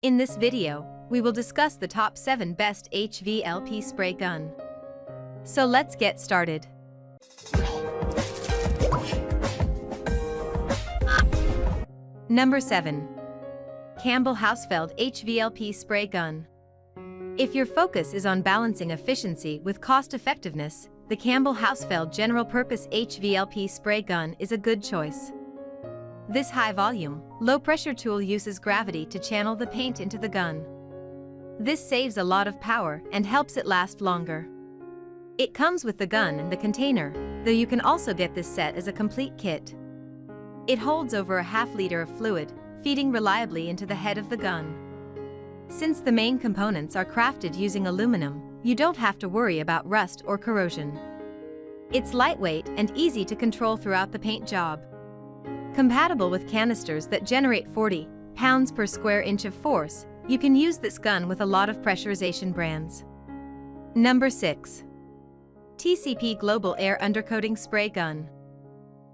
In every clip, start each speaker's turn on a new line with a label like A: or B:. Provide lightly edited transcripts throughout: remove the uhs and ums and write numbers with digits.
A: In this video, we will discuss the top 7 best HVLP spray gun. So let's get started. Number 7. Campbell HOUSFELD HVLP Spray Gun. If your focus is on balancing efficiency with cost-effectiveness, the Campbell HOUSFELD General-Purpose HVLP Spray Gun is a good choice. This high-volume, low-pressure tool uses gravity to channel the paint into the gun. This saves a lot of power and helps it last longer. It comes with the gun and the container, though you can also get this set as a complete kit. It holds over a half liter of fluid, feeding reliably into the head of the gun. Since the main components are crafted using aluminum, you don't have to worry about rust or corrosion. It's lightweight and easy to control throughout the paint job. Compatible with canisters that generate 40 pounds per square inch of force, you can use this gun with a lot of pressurization brands. Number 6. TCP Global Air Undercoating Spray Gun.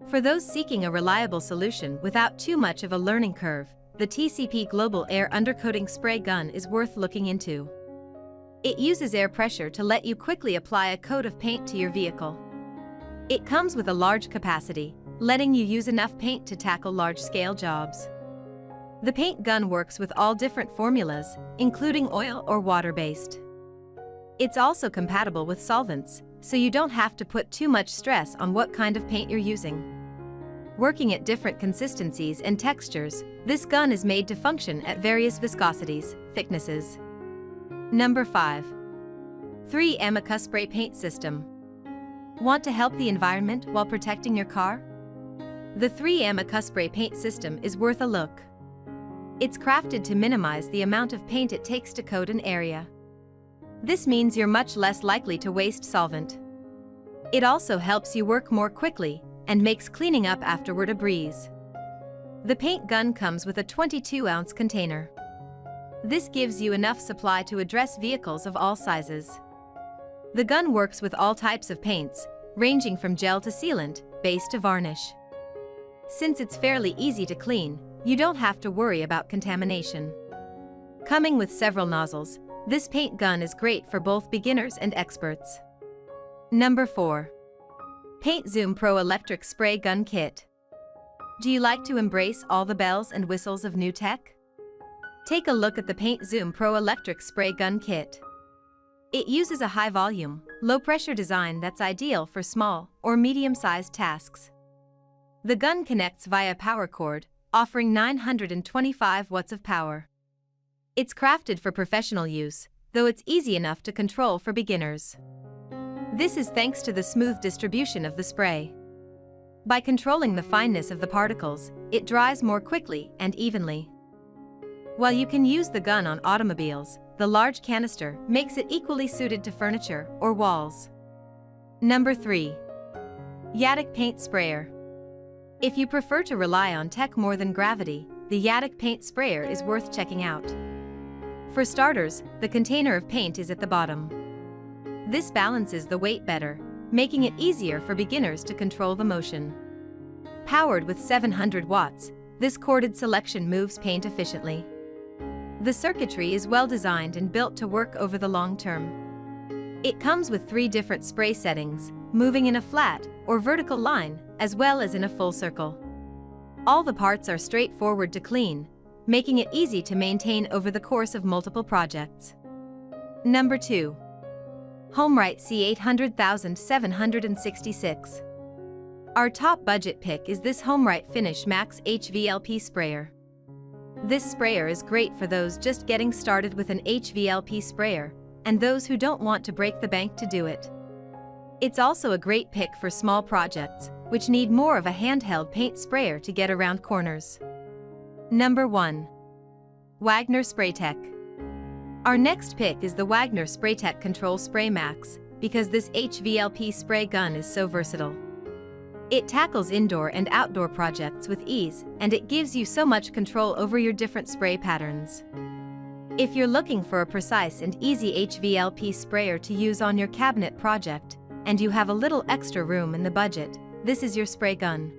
A: For those seeking a reliable solution without too much of a learning curve, the TCP Global Air Undercoating Spray Gun is worth looking into. It uses air pressure to let you quickly apply a coat of paint to your vehicle. It comes with a large capacity, letting you use enough paint to tackle large-scale jobs. The paint gun works with all different formulas, including oil or water-based. It's also compatible with solvents, so you don't have to put too much stress on what kind of paint you're using. Working at different consistencies and textures, this gun is made to function at various viscosities, thicknesses. Number 5. 3M ACCUSPRAY Paint System. Want to help the environment while protecting your car? The 3M ACCUSPRAY paint system is worth a look. It's crafted to minimize the amount of paint it takes to coat an area. This means you're much less likely to waste solvent. It also helps you work more quickly and makes cleaning up afterward a breeze. The paint gun comes with a 22-ounce container. This gives you enough supply to address vehicles of all sizes. The gun works with all types of paints, ranging from gel to sealant, base to varnish. Since it's fairly easy to clean, you don't have to worry about contamination. Coming with several nozzles, this paint gun is great for both beginners and experts. Number 4. Paint Zoom Pro Electric Spray Gun Kit. Do you like to embrace all the bells and whistles of new tech? Take a look at the Paint Zoom Pro Electric Spray Gun Kit. It uses a high-volume, low-pressure design that's ideal for small or medium-sized tasks. The gun connects via power cord, offering 925 watts of power. It's crafted for professional use, though it's easy enough to control for beginners. This is thanks to the smooth distribution of the spray. By controlling the fineness of the particles, it dries more quickly and evenly. While you can use the gun on automobiles, the large canister makes it equally suited to furniture or walls. Number 3. YATTICH Paint Sprayer. If you prefer to rely on tech more than gravity, the YATTICH paint sprayer is worth checking out. For starters, the container of paint is at the bottom. This balances the weight better, making it easier for beginners to control the motion. Powered with 700 watts, this corded selection moves paint efficiently. The circuitry is well designed and built to work over the long term. It comes with 3 different spray settings, moving in a flat or vertical line, as well as in a full circle. All the parts are straightforward to clean, making it easy to maintain over the course of multiple projects. Number 2. HOMERIGHT C800766. Our top budget pick is this HOMERIGHT Finish Max HVLP sprayer. This sprayer is great for those just getting started with an HVLP sprayer, and those who don't want to break the bank to do it. It's also a great pick for small projects, which need more of a handheld paint sprayer to get around corners. Number 1. WAGNER SPRAYTECH. Our next pick is the WAGNER SPRAYTECH Control Spray Max, because this HVLP spray gun is so versatile. It tackles indoor and outdoor projects with ease, and it gives you so much control over your different spray patterns. If you're looking for a precise and easy HVLP sprayer to use on your cabinet project, and you have a little extra room in the budget, this is your spray gun.